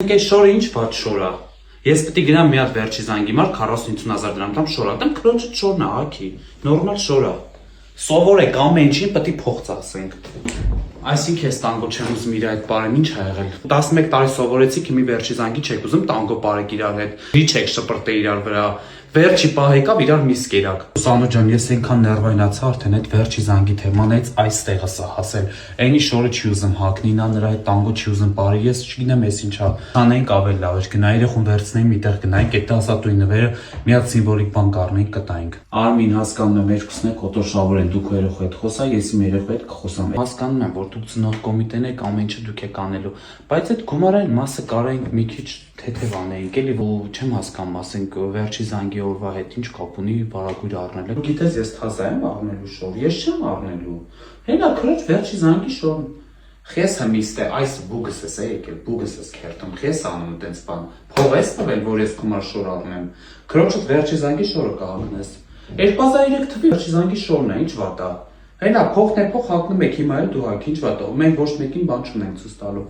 Այս շորը ինչ ված շոր է։ Ես պետք է գնամ մի հատ վերջի զանգի մար 40-50 հազար դրամ տամ շոր ատեմ, քրոջը շորն է, հակի, նորմալ շոր է։ Սովոր եք ամեն ինչին պետք է փող ծախսենք։ Այսինքն ես տանգո չեմ ուզում իր այդ բարեն ինչ ա եղել։ 11 տարի սովորեցի, հիմի վերջի զանգի չեք ուզում տանգո բարեք իրար հետ։ Ի չեք շպրտե իրար վրա։ Վերջի պահ եկավ իրար միս կերակ։ Սանո ջան, ես այնքան ներվայնացա արդեն այդ վերջի զանգի թեմանից այստեղը սա հասել։ Այնի շորը չի ուզում հագնի, նա նրա այդ տանգո չի ուզում բարի, ես չգիտեմ էս ինչա։ Անենք ավելի լավ էր, գնա երախուն վերցնեին միտեղ գնայինք, այդ ասատուի նվերը մի հատ սիմվոլիկ բան կառնեինք կտայինք։ Արմին հասկանում եմ երկուսն եք օտոշավոր են դուք երախու հետ խոսա, ես իմ երախու հետ կխոսամ։ Հասկանում եմ, որ դուք ծնող կոմիտեն եք, ամեն ինչը դուք եք անելու, բայց այդ գումարային մասը կարայինք մի քիչ թեթև անեինք, էլի որ չեմ հասկանում, ասենք վերջի զանգի օրվա հետ ինչ կապ ունի բարագույր առնել։ Դու գիտես ես թազա եմ առնելու շոր, ես չեմ առնելու։ Հենա քրոջ վերջի զանգի շորն։ Խես հմիստ է, այս բուգս ես եկել, բուգս ես քերտում, խես անում տենց բան։ Փող ես տվել, որ ես գումար շոր առնեմ։ Քրոջդ վերջի զանգի շորը կհագնես։ 2003 թվականի վերջի զանգի շորն է, ինչ վատ է։ Հենա փողն է փող հագնում եք հիմա էլ դու հագ, ինչ վատ է։ Մենք ոչ մեկին բան չունենք ցույց տալու։